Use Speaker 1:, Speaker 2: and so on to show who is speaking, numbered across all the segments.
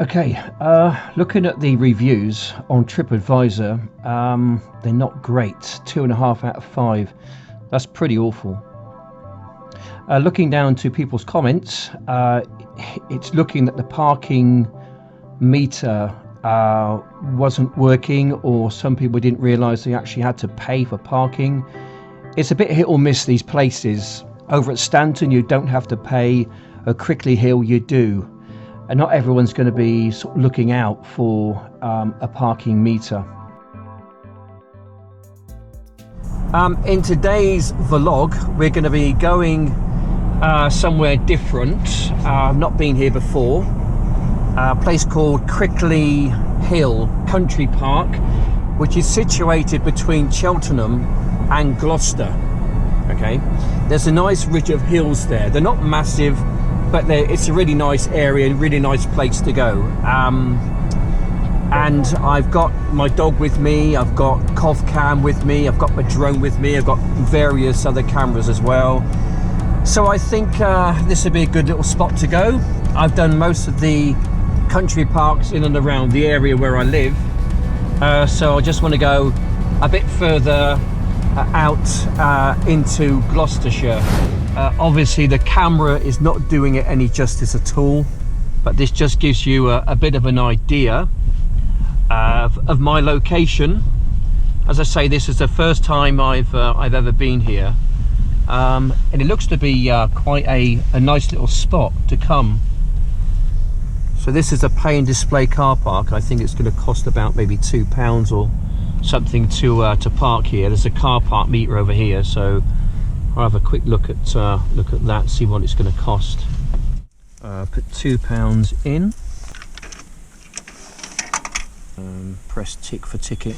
Speaker 1: Okay, looking at the reviews on TripAdvisor, they're not great. 2.5 out of 5. That's pretty awful. Looking down to people's comments, it's looking that the parking meter wasn't working, or some people didn't realise they actually had to pay for parking. It's a bit hit or miss, these places. Over at Stanton you don't have to pay, at Crickley Hill you do. And not everyone's going to be sort of looking out for a parking meter. In today's vlog, we're going to be going somewhere different. I've not been here before. A place called Crickley Hill Country Park, which is situated between Cheltenham and Gloucester. Okay, there's a nice ridge of hills there. They're not massive, but it's a really nice area, really nice place to go. And I've got my dog with me, I've got KOV-KAM with me, I've got my drone with me, I've got various other cameras as well. So I think this would be a good little spot to go. I've done most of the country parks in and around the area where I live. So I just want to go a bit further out into Gloucestershire. Obviously the camera is not doing it any justice at all, but this just gives you a bit of an idea of my location. As I say, this is the first time I've ever been here, and it looks to be quite a nice little spot to come. So this is a pay and display car park. I think it's going to cost about maybe £2 or something to park here. There's a car park meter over here, so I'll have a quick look at that, see what it's going to cost. Put £2 in. Press tick for ticket.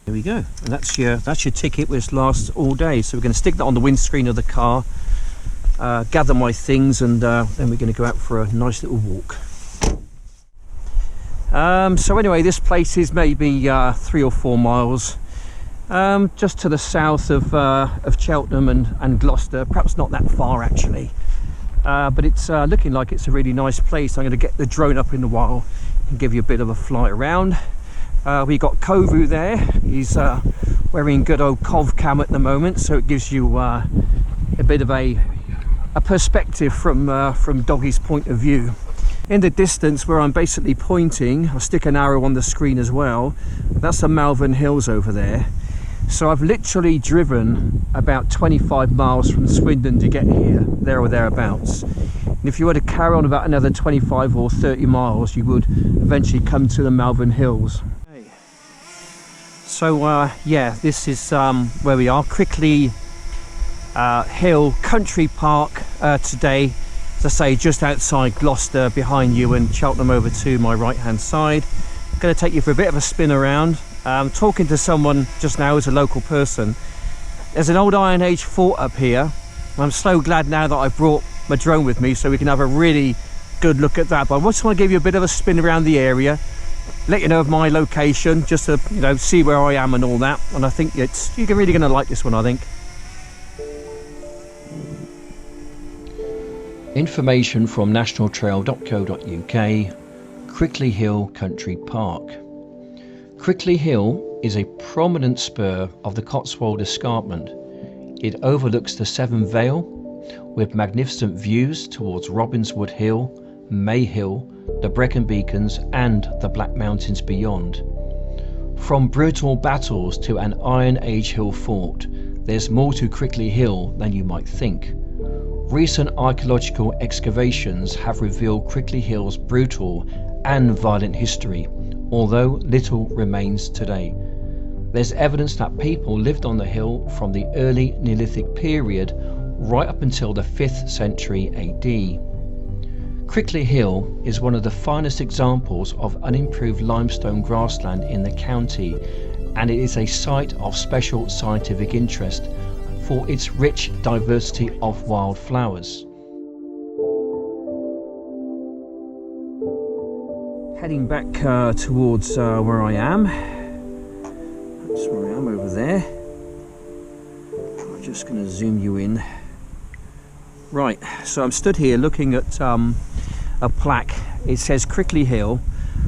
Speaker 1: There we go. And that's your ticket, which lasts all day. So we're going to stick that on the windscreen of the car, gather my things, and then we're going to go out for a nice little walk. So anyway, this place is maybe 3 or 4 miles. Just to the south of Cheltenham and Gloucester, perhaps not that far actually, but it's looking like it's a really nice place. I'm going to get the drone up in a while and give you a bit of a fly around. We got Kovu there. He's wearing good old KOV-KAM at the moment, so it gives you a bit of a perspective from Doggy's point of view. In the distance where I'm basically pointing, I'll stick an arrow on the screen as well. That's the Malvern Hills over there. So I've literally driven about 25 miles from Swindon to get here, there or thereabouts. And if you were to carry on about another 25 or 30 miles, you would eventually come to the Malvern Hills. So yeah, this is where we are, Crickley Hill Country Park today. As I say, just outside Gloucester behind you, and Cheltenham over to my right hand side. I'm going to take you for a bit of a spin around. Talking to someone just now who's a local person. There's an old Iron Age fort up here. I'm so glad now that I brought my drone with me so we can have a really good look at that. But I just want to give you a bit of a spin around the area, let you know of my location, just to see where I am and all that. And I think you're really going to like this one, I think. Information from nationaltrail.co.uk. Crickley Hill Country Park. Crickley Hill is a prominent spur of the Cotswold Escarpment. It overlooks the Severn Vale, with magnificent views towards Robinswood Hill, May Hill, the Brecon Beacons and the Black Mountains beyond. From brutal battles to an Iron Age hill fort, there's more to Crickley Hill than you might think. Recent archaeological excavations have revealed Crickley Hill's brutal and violent history, although little remains today. There's evidence that people lived on the hill from the early Neolithic period right up until the 5th century AD. Crickley Hill is one of the finest examples of unimproved limestone grassland in the county, and it is a site of special scientific interest for its rich diversity of wildflowers. Heading back towards where I am. That's where I am over there. I'm just going to zoom you in. Right, so I'm stood here looking at a plaque it says Crickley Hill,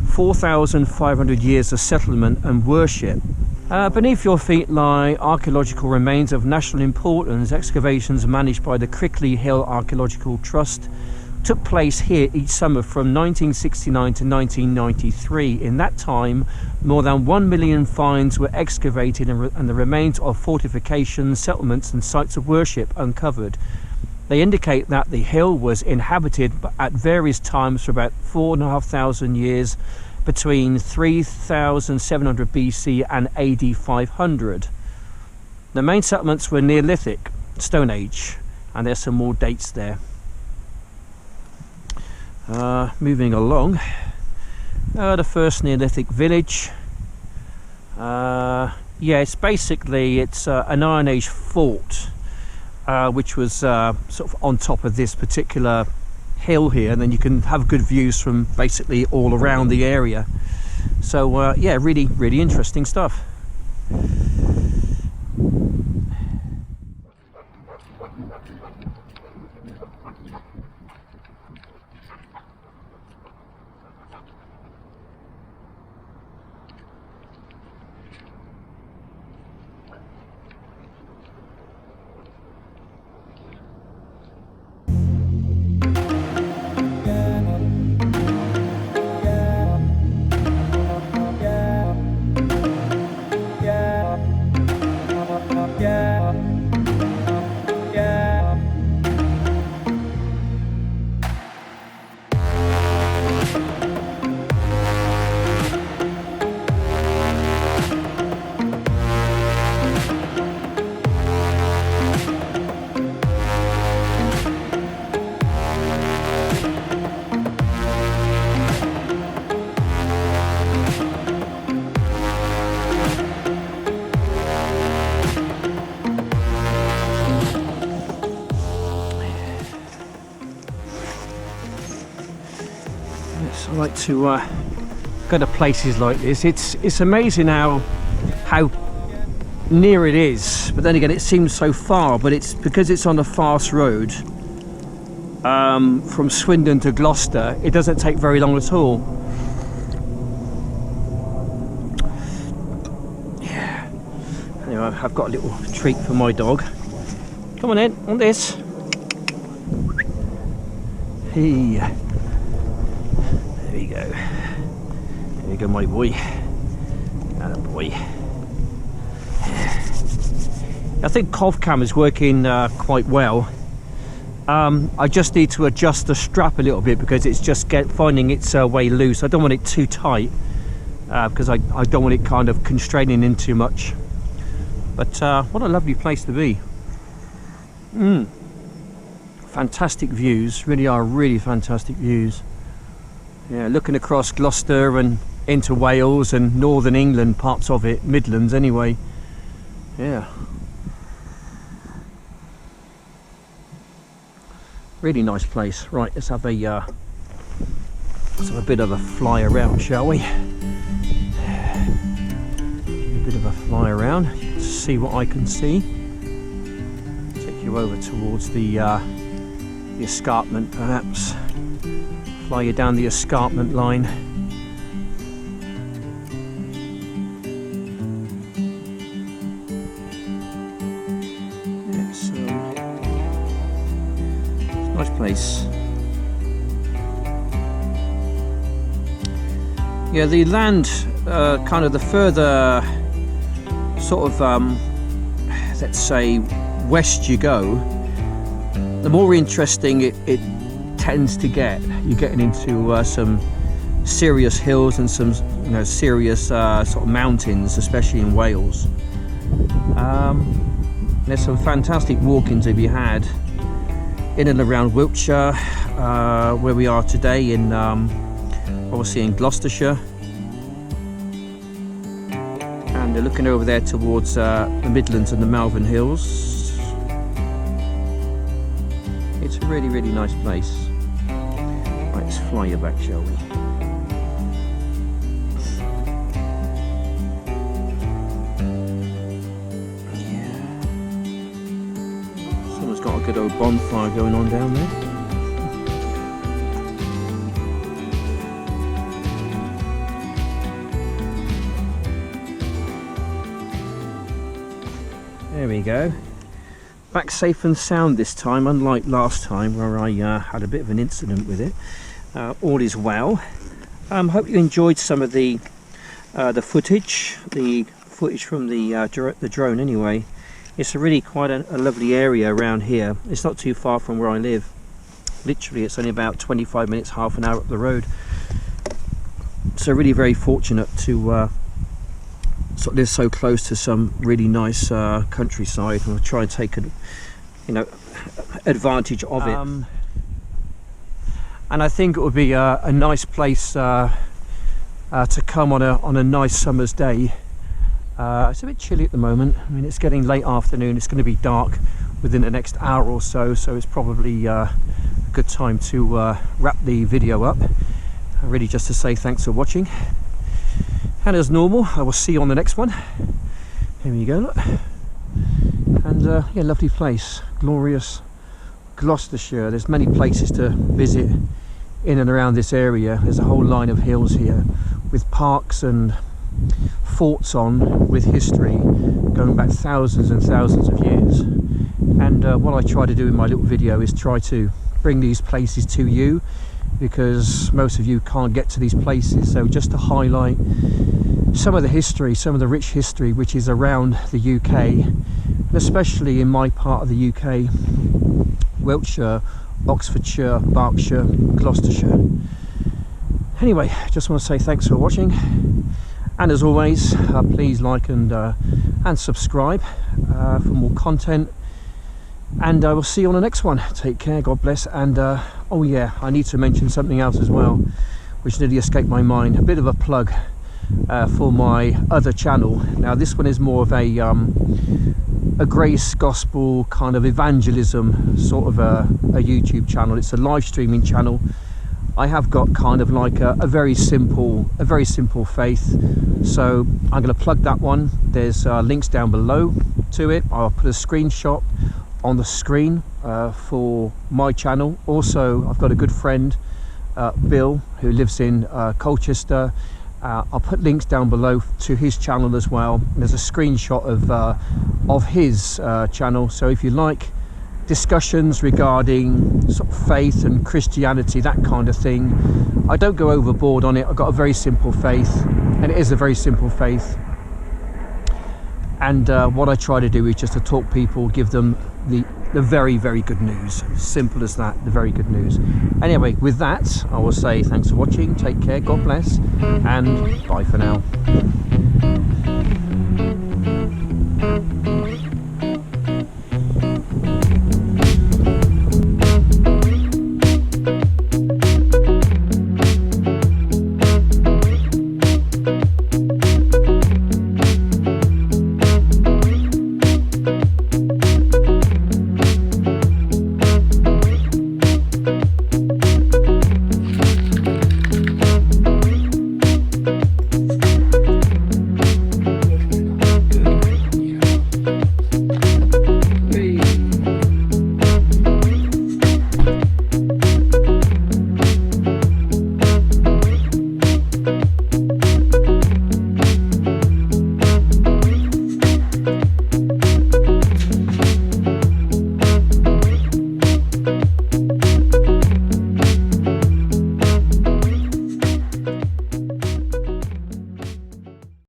Speaker 1: 4,500 years of settlement and worship. Beneath your feet lie archaeological remains of national importance. Excavations managed by the Crickley Hill Archaeological Trust took place here each summer from 1969 to 1993. In that time, more than 1 million finds were excavated and the remains of fortifications, settlements and sites of worship uncovered. They indicate that the hill was inhabited at various times for about 4,500 years, between 3,700 BC and AD 500. The main settlements were Neolithic, Stone Age, and there's some more dates there. Moving along, the first Neolithic village. Yeah, it's basically an Iron Age fort, which was sort of on top of this particular hill here, and then you can have good views from basically all around the area. So yeah, really interesting stuff. I like to go to places like this. It's amazing how near it is, but then again it seems so far, but it's because it's on a fast road from Swindon to Gloucester. It doesn't take very long at all. Yeah. Anyway, I've got a little treat for my dog. Come on in, on this. Hey. There we go. There we go, my boy. Atta boy. I think KOV-KAM is working quite well. I just need to adjust the strap a little bit because it's just finding its way loose. I don't want it too tight because I don't want it kind of constraining in too much. But what a lovely place to be. Fantastic views, really fantastic views. Yeah, looking across Gloucester and into Wales and northern England, parts of it, Midlands anyway. Yeah. Really nice place. Right, let's have a bit of a fly around, shall we? A bit of a fly around to see what I can see. Take you over towards the escarpment, perhaps. Fly you down the escarpment line. Yeah, so it's a nice place. Yeah, the land, kind of the further sort of, let's say, west you go, the more interesting it tends to get. You're getting into some serious hills and some, serious sort of mountains, especially in Wales. There's some fantastic walking to be had in and around Wiltshire, where we are today, in obviously in Gloucestershire, and looking over there towards the Midlands and the Malvern Hills. It's a really nice place. Right, let's fly you back, shall we? Yeah. Someone's got a good old bonfire going on down there. we go. Back safe and sound this time, unlike last time where I had a bit of an incident with it. All is well. Hope you enjoyed some of the footage from the drone anyway. It's really quite a lovely area around here. It's not too far from where I live. Literally, it's only about 25 minutes, half an hour up the road. So really very fortunate to sort of live so close to some really nice countryside, and I'll try and take advantage of it. And I think it would be a nice place to come on a nice summer's day. It's a bit chilly at the moment. I mean, it's getting late afternoon. It's going to be dark within the next hour or so, so it's probably a good time to wrap the video up. Really just to say thanks for watching, and as normal I will see you on the next one. Here we go, look. And yeah, lovely place, glorious Gloucestershire. There's many places to visit in and around this area. There's a whole line of hills here with parks and forts on with history going back thousands and thousands of years. And what I try to do in my little video is try to bring these places to you, because most of you can't get to these places. So just to highlight some of the history, some of the rich history which is around the UK, and especially in my part of the UK, Wiltshire, Oxfordshire, Berkshire, Gloucestershire. Anyway, just want to say thanks for watching, and as always, please like and subscribe for more content. And I will see you on the next one. Take care, God bless. And oh yeah, I need to mention something else as well, which nearly escaped my mind. A bit of a plug for my other channel. Now this one is more of a grace gospel kind of evangelism sort of a YouTube channel. It's a live streaming channel. I have got kind of like a very simple faith, so I'm going to plug that one. There's links down below to it. I'll put a screenshot on the screen for my channel. Also, I've got a good friend, Bill, who lives in Colchester. I'll put links down below to his channel as well. There's a screenshot of his channel, so if you like discussions regarding sort of faith and Christianity, that kind of thing, I don't go overboard on it. I've got a very simple faith, and it is a very simple faith. And what I try to do is just to talk people, give them the very, very good news. Simple as that, the very good news. Anyway, with that, I will say thanks for watching, take care, God bless, and bye for now.